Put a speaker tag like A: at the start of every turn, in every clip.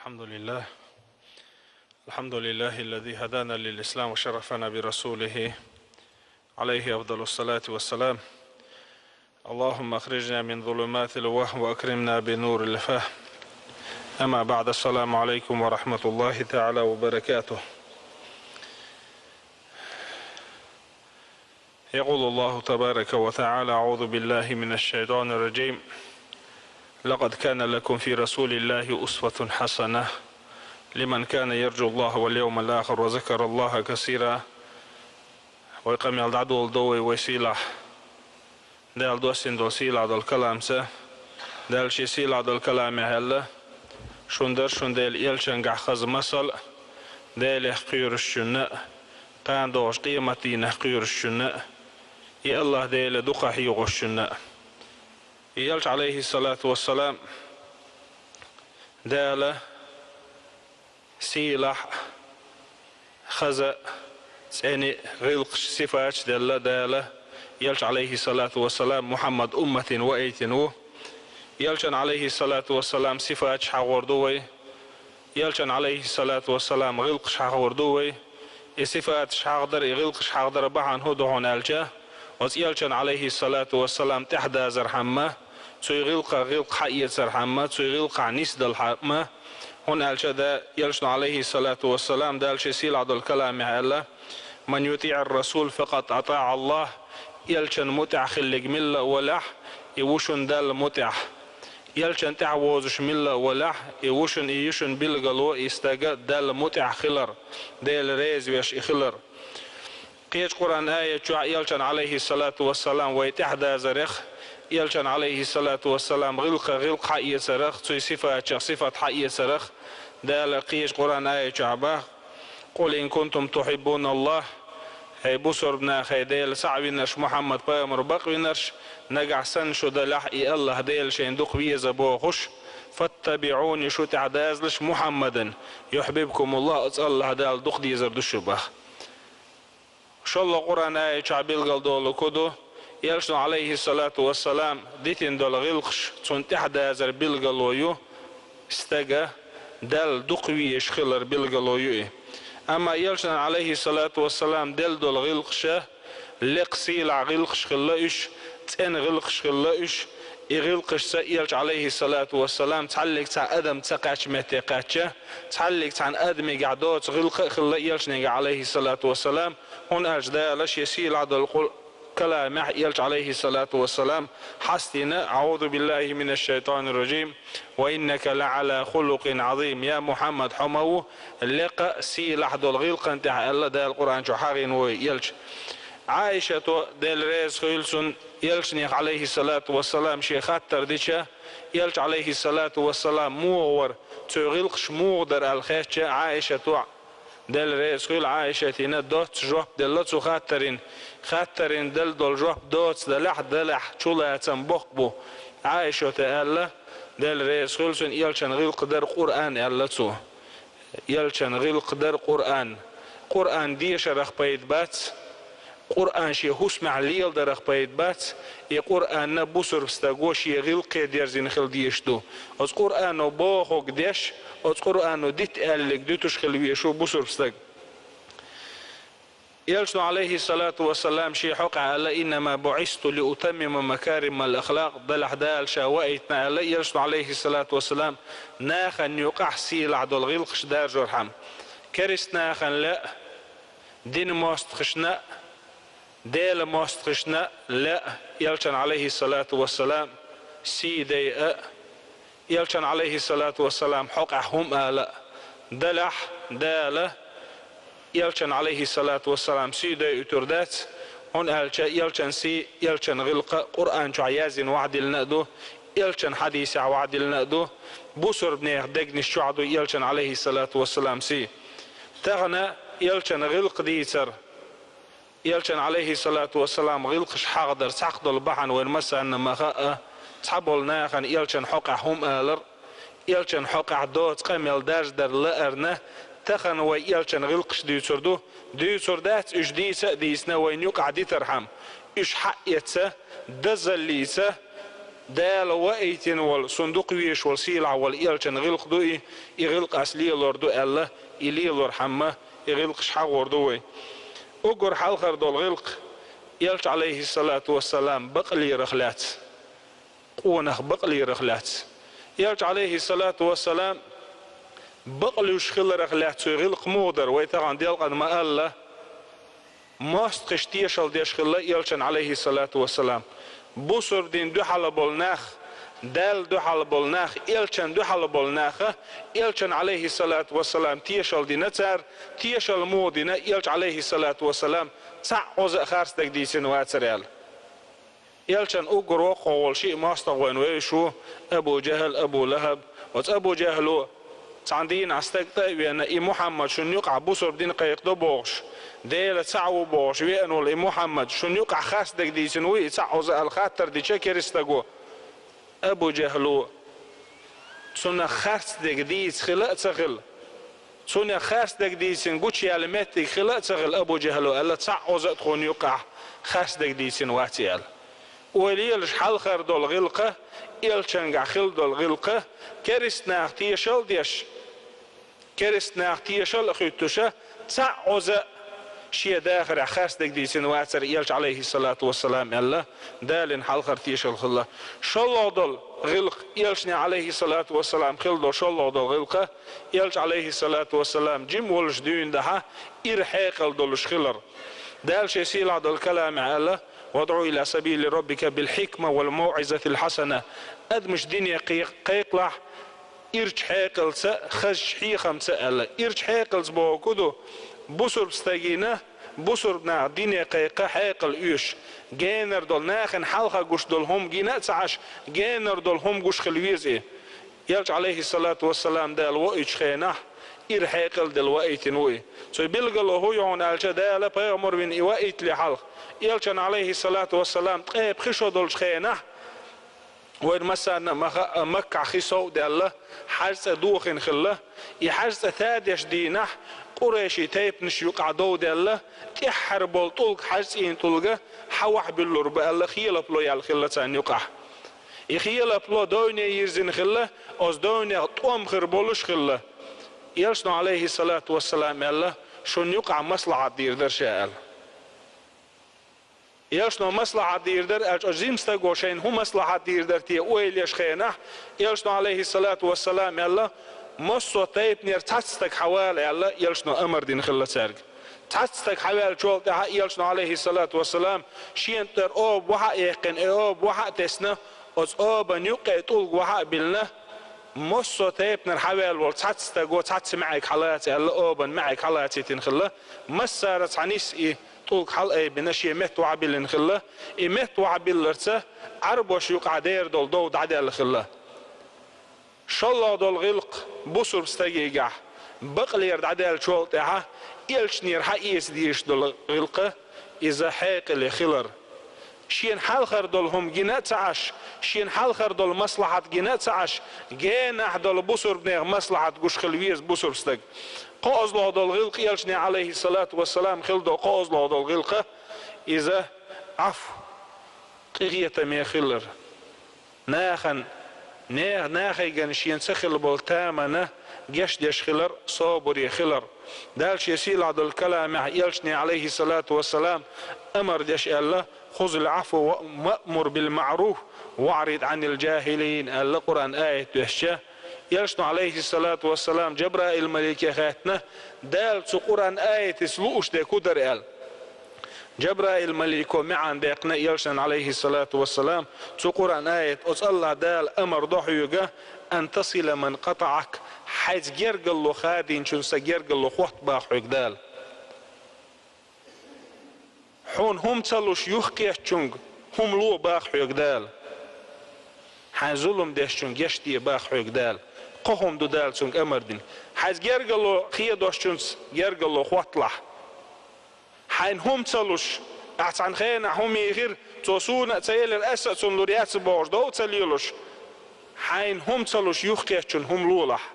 A: الحمد لله الذي هدانا للإسلام وشرفنا برسوله عليه أفضل الصلاة والسلام. اللهم أخرجنا من ظلمات الوهم وأكرمنا بنور الفهم. أما بعد، السلام عليكم ورحمة الله تعالى وبركاته. يقول الله تبارك وتعالى: أعوذ بالله من الشيطان الرجيم. لقد كان لكم في رسول الله أسوة حسنة لمن كان يرجو الله واليوم الآخر وذكر الله كثيرا. ويقام يلدعدو الدوي ويسيلة دال دوسين دو سيلة دو الكلام سا دال شي سيلة دو الكلام هلا شندر يلشنقع خز مصل دال يحقير الشناء قان دوش قيمتي نحقير الشناء يا الله دال دقا حيغ الشناء. يلش عليه الصلاة والسلام دال سيلح خزأ سيني غلقش صفات دال يلش عليه الصلاة والسلام محمد أمة وأيتنو. يلشن عليه الصلاة والسلام صفات حغوردوي. يلشن عليه الصلاة والسلام غلقش حغوردوي. صفات حغدر غلقش حغدر بحان هدوهن ألجا. يلشن عليه الصلاة والسلام تحدى زرحمة سوي غلق حقية زرحمة سوي غلق عنيس دالحمة هون ألشا. يلشن عليه الصلاة والسلام دالش سيل عدو الكلام هلا من يطيع الرسول فقط أطاع الله. يلشن متع خلق ملة ولح يوشن دال متع. يلشن تعوزش ملة ولح يوشن بلغلو يستجد دال متع خلر دال ريز ويش خلر. قيش قرآن آية يلشن عليه الصلاة والسلام ويتحدى زرخ. يلشن عليه الصلاة والسلام غلق حقية سرخ سوي صفة حقية سرخ دال قيش قرآن آية شعبه قل إن كنتم تحبون الله هي بصر بنا خيديل سعوينش محمد بامر بقوينش نقع سنشو دلحقي الله ديل شين دق بيزا بوخش فاتبعوني شو تعدازلش محمدا يحببكم الله أسأل الله دال دق ديزر دشو بخ. شاء الله قرآن آية شعبيل قل دولو كدو يلشنو عليه الصلاة والسلام ديتين دول غلقش تون تحدازر بيلقلويو استجا دال دقويش خلر بيلقلويو. أما يلشن عليه الصلاة والسلام دل دول غلقشة لقسيلع غلقش خلاش تن غلقش خلاش يغلقش سيلش عليه الصلاة والسلام تعلق تاع أدم تقعش متقعشة تعلق تاع أدم قعدوت غلق خلا يلشن عليه الصلاة والسلام هون أجدالش يسيل عدل كلام يلش عليه الصلاة والسلام حسنا أعوذ بالله من الشيطان الرجيم وإنك لعلى خلق عظيم. يا محمد حمو لقى سي لحد الغلق انت الله ده القرآن شو حارين ويلش. عائشة دل ريز خيلسون يلشني عليه الصلاة والسلام شيخات ترديشة يلش عليه الصلاة والسلام مور تغلقش مودر الخيشة عائشة دل ريز خيل عائشة تينا دوت جوب دلتو خاترين دل دول جوب دوت دلح شولا تنبقبو عائشة تألا دل ريز خيلسون يلشن غيل قدر قرآن ألتو يلشن غيل قدر قرآن دي شرخ بيت بات قرآن شي هسمع ليل درخ بيت بات قرآن نبوسر بستاقوش يغيل قيدير زين خل ديشتو از قرآن باخو قديش از قرآن ديت ألك ديتوش خلويشو بوسر بستاق. يلشن عليه الصلاة والسلام شي حق على إنما بعثت لأتمم مكارم الأخلاق دلح دال شاوائتنا على يلشن عليه الصلاة والسلام ناخن يقع سيل عدو الغلقش دار جرحم كرس ناخن لا دين ماستخشنا ديل ماستخشنا لا. يلشن عليه الصلاة والسلام سيدي يلشن عليه الصلاة والسلام حقهم لا دلح داله يلشن عليه الصلاة والسلام سيدي اتردات هون يلشن سي يلشن غلق قرآن شو عيازين وعد النقدو يلشن حديث وعد النقدو بوسر بنيخ دقني شو عدو يلشن عليه الصلاة والسلام سي تغنى يلشن غلق ديتر يلشن عليه الصلاة والسلام غلقش حاضر ساقدو البحن ويرمسا انما خاء تحبول ناخن يلشن حقع هم آلر يلشن حقع دوت قميل داج در لأرنه تخن ويلشن غلقش ديوتردو ديوتردات اش ديسا ديسنا وين يقع دي ترحم اش حقيتسا دزليسا دال وأيتن والصندوق ويش والسيلع والإيلشن غلق دوي يغلق أصلي لوردو الله إلي لور حمه يغلق شحاق وردوي أقر حالخر دول غلق يلش عليه الصلاة والسلام بقلي رخلات قونخ بقلي رخلات يلش عليه الصلاة والسلام بقلي وشخل رخلات يغلق مودر ويتغان ديال قد ما الله ماست قشتيشل ديش خلا يلشن عليه الصلاة والسلام بوسر دين دو حال بولناخ دال دو حال بولناخ يلشن دو حال بولناخ يلشن عليه الصلاة والسلام تيشل دي نتر تيشل مودنا يلش عليه الصلاة والسلام تعوز خارس دك دي سنوات سريال يلشن أقروا قول شيء ماستغوين ويشو أبو جهل أبو لهب وت أبو جهلو تعندين عستقطع وأن محمد شن يقع بوسر دين قيق دو بوغش ديلا تعو بوغش وأن محمد شن يقع خاص دك دي سنوي تعوز الخاطر دي شكر استقو أبو جهلو سنة خاص دك دي خلق تغل سنة خاص دك دي سنقوش يالمات خلق تغل أبو جهلو ألا تعوز تخون يقع خاص دك دي سنواتيال وليلش حلخر دول غلقة يلشنقع خل دول غلقة كرست ناختيشل ديش كرست ناختيشل أخيتوشة تعوز شيء داخل خاص دك دي سنواتر يلش عليه الصلاة والسلام الله دالن حلخر تيشل خلا شلو دول غلق يلشني عليه الصلاة والسلام خل دول شلو دول غلقة يلش عليه الصلاة والسلام جيم ولش دين دها إرحاقل دولش خلر دالش يسيل دول كلام الله وادعو إلى سبيل ربك بالحكمة والموعظة الحسنة أدمش دنيا قيقلح إرج حاقل خش حيخم سأل إرج حاقل بوكودو بصر بستاقينه بصر نا دنيا قيقة حاقل إيش جينر دول ناخن حلقة قش دول هم جينا تعش جينر دول هم قش خلويزي يلج عليه الصلاة والسلام دال وإيش خينه إر حاقل دل وإيت نوي سو بيلقل هو يعون الجدال بيغمر من إوائت لحلق يلجن عليه الصلاة والسلام تقيب خشو دول خينه وين مثلا مكة خيسو دالله حرس دوخن خله يحرس ثادش دينه قريشي تيب نش يقع دو دالله تحربل طلق حرسين طلقه حوح باللور بالله خيلة بلو يال خله تان يقع يخيلة بلو دوني يرزن خله أز دوني طوم خربولش خله يلشن عليه الصلاة والسلام الله شون يقع مصلحة دير در شاء يلشنو مصلحة دير در أجزيم ستقوشين هو مصلحة دير در تي اويل يشخينه يلشنو عليه الصلاة والسلام الله مصو تايب نير تاتستك حوال الله يلشنو أمر دين خلة سارق تاتستك حوال شوال تها يلشنو عليه الصلاة والسلام شين تر أوب وحا يقن أوب وحا تسنه أز أوبا نيقع طولق وحا بلنه مصو تايب نر حوال والتاتستك وتاتس معك حالاتي الله أوبا معك حالاتي تنخله مسارت عنيس إيه طولك حلقة بنشي مت وعبيل الخلة مت وعبيل لرته عرب وشيوق عدير دول دود عدير الخلة شالله دول غلق بصر بستيجع بقلي يرد عدير الشوال تاعه يلش نير حقيس ديش دول غلقه إذا حاق اللي خلر شين حالخر دول هم جنات عش شين حالخر دول مصلحة جنات عش جينا دول بصر بنيغ مصلحة جوش خلويز بصر بستج قاز له دول غلق يلشني عليه الصلاة والسلام خلده قاز له دول غلقه إذا عفو قيغية مي خلر ناخن ناخي جنشين سخل بولتامنا جش ديش خلر صابر خلر دالش يسيل عدل الكلام يلشني عليه الصلاة والسلام أمر ديش الله خذ العفو وأمر بالمعروف واعرض عن الجاهلين القرآن آية دهشة يلشنو عليه الصلاة والسلام جبرائيل الملك خاتنا دال قرآن آية سلوش دي كدر آل جبرائيل الملك معا ديقنا يلشن عليه الصلاة والسلام قرآن آية الله دال أمر ضحيوغا أن تصل من قطعك حيث جرقل له خادين شنسا جرقل له خوات باخوك دال حون هم تلوش يخكيش چونغ هم لو باخوك دال حين ظلم ديش چونغ يشتي باخوك دال قهم دو دال چونغ امردين حيث جرقل له خيدوش چونس جرقل له خوات لح حين هم تلوش اعتان خينا هم يغير توسونا تيل الأسا تون لوريات بوش دو تليلوش حين هم تلوش يخكيش چون هم لو لح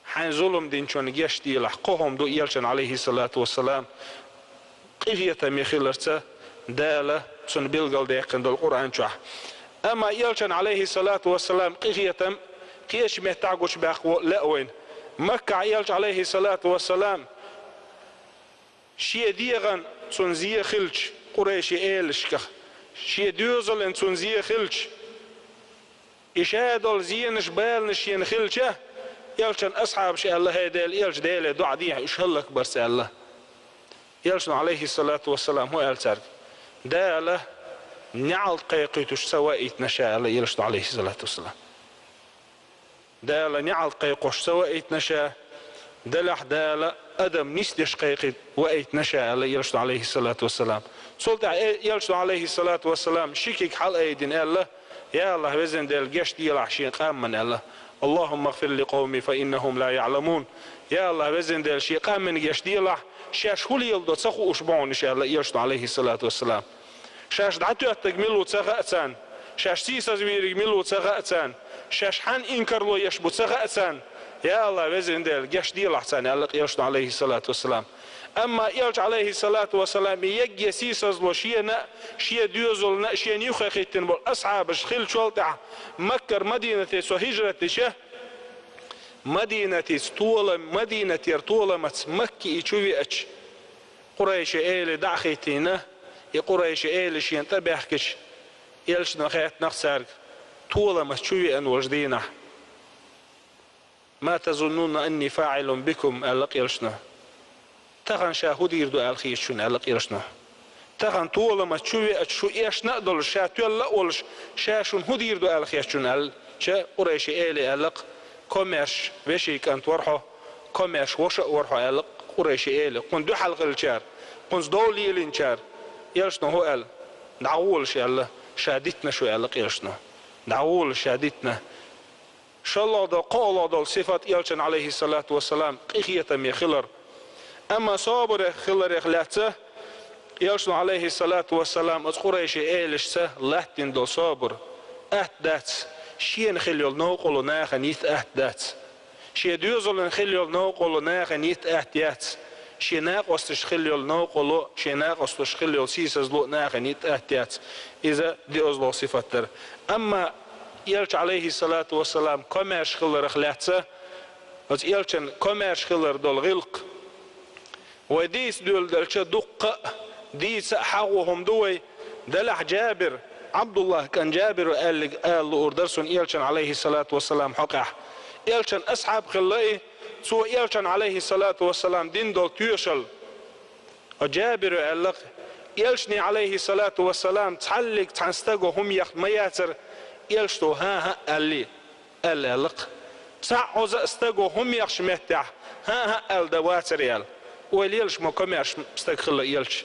A: حين ظلم دين چون يشتي لح قهم دو يلشن عليه الصلاة والسلام قيغية ميخيلرتا دالة سن بلغل ديقن دل قرآن شح أما يلشن عليه الصلاة والسلام قيتم قيش مهتاقوش باقو لأوين مكة يلش عليه الصلاة والسلام شي ديغن سن زي خلش قريش إيلشكخ شي ديوزل ان سن زي خلش إشادل زينش بالنش ين خلشه يلشن أصحاب شي الله هيدل يلش ديله دعا ديه إشهلك برس الله يلشن عليه الصلاة والسلام هو ألسر داله نعل قيقيتش سوائت نشاء الله يلشن عليه الصلاة والسلام داله نعل قيقوش سوائت نشاء دلح داله أدم نسدش قيقيت وائت نشاء الله يلشن عليه الصلاة والسلام سلطة يلشن عليه الصلاة والسلام شكيك حل أيدين الله يا الله وزن ديل جشت يلع شيء قام من الله اللهم اغفر لقومي فإنهم لا يعلمون يا الله وزن ديل شيء قام من جشت يلع شاش هو يلدو تسخو أشبعون إن شاء الله يلشن عليه الصلاة والسلام شاش دعتو أتجملو تسخأتان شاش سيسا زوير يجملو تسخأتان شاش حان إنكرلو يشبو تسخأتان يا الله وزن ديل جشت يلع تان الله يلشن عليه الصلاة والسلام أما يلش عليه الصلاة والسلام يجي سيسازلو شينا شي ديوزل شي نيوخيتن بول أصحاب خيل شولتع مكة مدينة سو هجرة شه مدينة طولة مكة يشوي أش قريش إيل دعخيتينا يقريش إيل شي ينتبهكش يلش نخيت نخسر طولة ما تشوي أن وجدينا ما تظنون أني فاعل بكم ألق يلشنا تغن شاهد يردو الخيش شون على قيرشنا تغن طول ما تشوي اتشو ايش نقدر شاتو لا ولش شاشون هد يردو الخيش شون على شا قريش الي الق كوميرش وشي كانت ورحو كوميرش وش ورحو الق قريش الي قن دو حلق الشار قن دولي الانشار يلشنا هو ال نعول شي شادتنا شو على قيرشنا نعول شادتنا شاء الله دا قال دا صفات يلشن عليه الصلاة والسلام قيخية مي خلر أما صابر خلر إخلاته يلشن عليه الصلاة والسلام أذكريش إيلشته لحتين دو صابر أهدات شين خليل نوقل ناخن يت أهدات شي ديوزل خليل نوقل ناخن يت أهدات شي ناقصتش خليل نوقل شي ناقصتش خليل سيسزلو ناخن يت أهدات إذا دي أزلو صفتر أما يلش عليه الصلاة والسلام كماش خلر إخلاته يلشن كماش خلر دول غلق وديس دول دلش دقة ديس حقهم دوي دلح جابر عبد الله كان جابر قال أردرسون يلشن عليه الصلاة والسلام حقح يلشن أصحاب خلائي سو يلشن عليه الصلاة والسلام دين دول تيوشل جابر قال لك يلشني عليه الصلاة والسلام تحلق تنستقو هم يخ مياتر يلشتو ها قال لي قال لك سعوز استقو هم يخش مهتح ها قال دواتر يال ويلش ما كماش مستقل يلش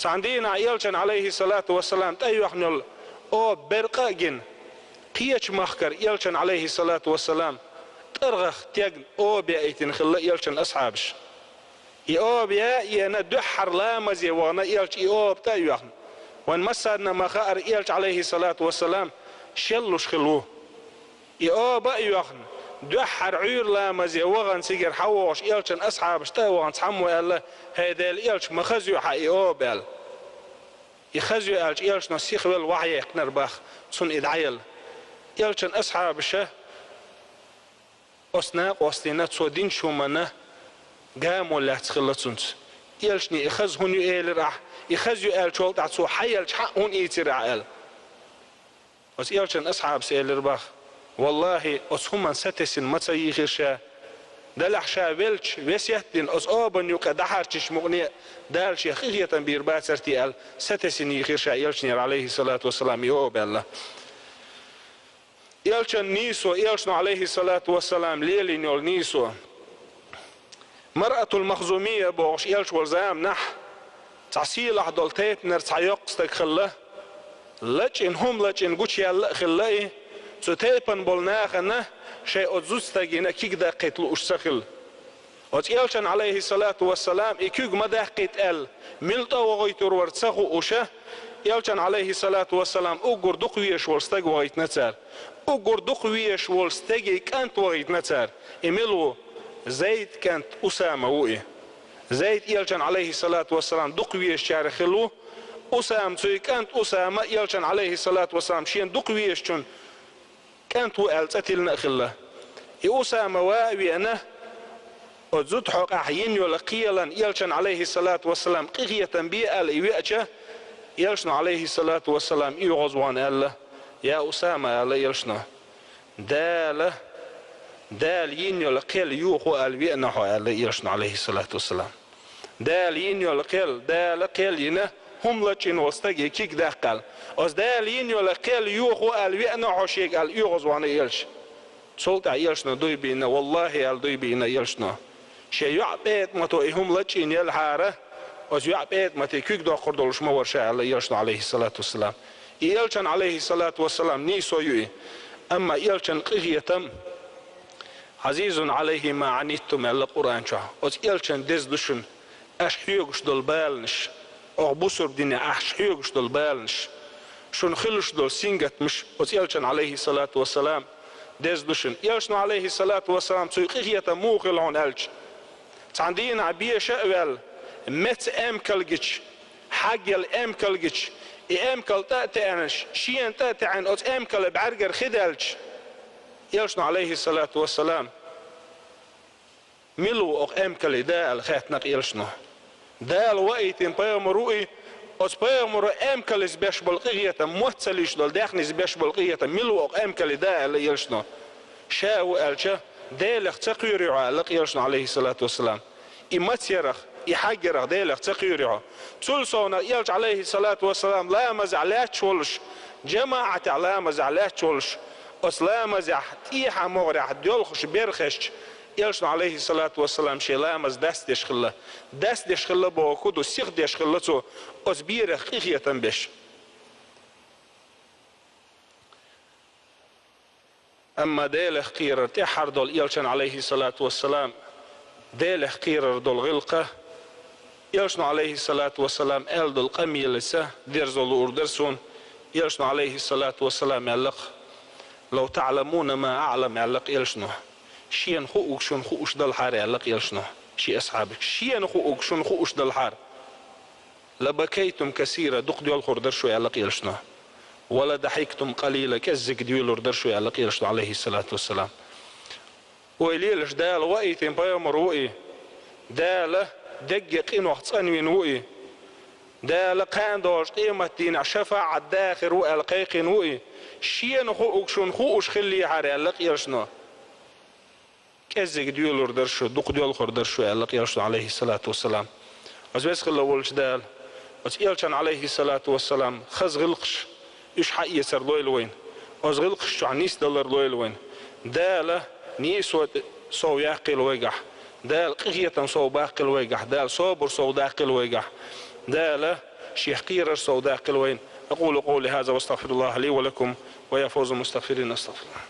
A: عندنا يلشن عليه الصلاة والسلام أيوة حنل أو برقاجن قيش مخكر يلشن عليه الصلاة والسلام ترغخ تيجن أو بيأتين خلا يلشن أصحابش أو بيا يندحر لا مزي وانا يلش أو بتايوه وان مسدنا مخار يلش عليه الصلاة والسلام شلوش خلوه أو بأيوه دحر عير لا مزي وغن سيجر حوش يلشن أصحاب اشتاوغن تحمو الله هذا يلش مخزيو حقي أو بال يخزيو يلش يلش نسيخ بالوحي يقنر باخ صن إدعيل يلشن أصحاب الشه أصناق وأصلينات سودين شو منه قاموا لا تخلصنت يلشني يخز هون يقال راح يخزيو يقال شو تعصو حيلش حق هون يترع قال بس يلشن أصحاب سيل باخ والله أصهم ستسن متسيخ شا دلح شا بلش وسيهتن أصابن يوكا دحرتش مغنية دالش يخيخية بيربات سرتي ستسن يخير شا يلشن عليه الصلاة والسلام يوب الله يلشن نيسو يلشن عليه الصلاة والسلام ليلين يول نيسو مرأة المخزومية بوش يلش والزام نح تعسيل أحدول تيت نرتع يقصتك خله لجن هم لجن قوش يلا خلائي سو تيبن بولناخنه شيء أتزوستاقينا كيك داقيت لأشتخل وتيالشن عليه الصلاة والسلام إكيوك مداقيت أل ملتا وغيتور ورتسخو أشه يالشن عليه الصلاة والسلام أقر دقويش والستاق وغيت نتار أقر دقويش والستاقي كانت وغيت نتار إميلو زيد كانت أسامة وإيه زيد يالشن عليه الصلاة والسلام دقويش شارخلو أسام سوي كانت أسامة يلشن عليه الصلاة والسلام شين دقويشتون كانت وألتتلنا خلا أسامة واوي أنا وزد حق أحيين يلقيلا يلشن عليه الصلاة والسلام قية بيئة الإيوئة يلشن عليه الصلاة والسلام يغزوان الله يا أسامة الله يلشنا دال ين يلقيل يوخو الوئ نحو الله يلشن عليه الصلاة والسلام دال ين يلقيل دال قيل ينا هم لچين وستجي كيك دقل از دال ين يلقيل يوخو الوئ نحو شيك يغزوان يلش سلطة يلشنا دوي بينا والله دوي بينا يلشنا شيء يعبيت ما تو هم لچين يلحاره از يعبيت ما تكيك دو قردولش ما ورشا الله يلشنا عليه الصلاة والسلام يلشن عليه الصلاة والسلام نيسو يوي أما يلشن قهيتم عزيز عليه ما عنيتم على القرآن شاه از يلشن دزدشن أشحيوش دول بالنش أو بصر ديني أشحيوش دول بالنش شون خلش دول سينجت مش از يلشن عليه الصلاة والسلام دزدشن يلشن عليه الصلاة والسلام سوي قهيتم موخلون ألش تعندين عبية شأوال مت أمكلجش حاجة الأمكلجش أمكل تأتعنش شين تأتعن أو أمكل بعرجر خدالش يلشن عليه الصلاة والسلام ملو أو أمكل دال خاتنق يلشنه دال وقتين بيمرؤي أس بيمر أمكل زبش بالقية موتسليش دال داخل زبش بالقية ملو أو أمكل دال يلشنه شاو ألشة دال اختقيري على يلشن عليه الصلاة والسلام إمتيرخ يحجر ديلك تقيرها تلصونا يلج عليه الصلاة والسلام لا مزعلات شولش جماعة لا مزعلات شولش أصلا مزح تيحة مغرح ديولخش بيرخش يلج عليه الصلاة والسلام شي لا مز دست يشخله دست يشخله بوكودو سيخ يشخلته أصبيرخ إخية بش أما ديلخ قيرر تحر دول يلج عليه الصلاة والسلام ديلخ قيرر دول غلقه يلشن عليه الصلاة والسلام ألد القمي لسه ديرزول أردرسون يلشن عليه الصلاة والسلام يلق لو تعلمون ما أعلم يلق يلشنه شين خوك شون خوش دل حار يلق يلشنه شي أصحابك شين خوك شون خوش دل حار لبكيتم كثيرا دق ديول خردرشو يلق يلشنه ولا ضحكتم قليلا كزك ديول أردرشو يلق يلشنه عليه الصلاة والسلام ويليلش دال وقيتين بيامر وقي داله دقق إنه حصانوين وقي دا لقان دوش قيمة دين شفاعة الداخل وقي القيقين وقي شين خوك شون خوش خلي حاري اللق يرشنا كزيك ديولور درشو دوق ديول خور درشو اللق يرشنا عليه الصلاة والسلام أزبس خلا ولش دال أزيلشان عليه الصلاة والسلام خز غلقش إيش حق يسر لويل وين أز غلقش شو عنيس دلر لويل وين داله نيسو سو يعقل ويقح دال قية صو باقي الويقح دال صوبر صو داقي الويقح دال شيخ قيرر صو داقي الوين أقول قولي هذا واستغفر الله لي ولكم ويا فوز المستغفرين استغفر الله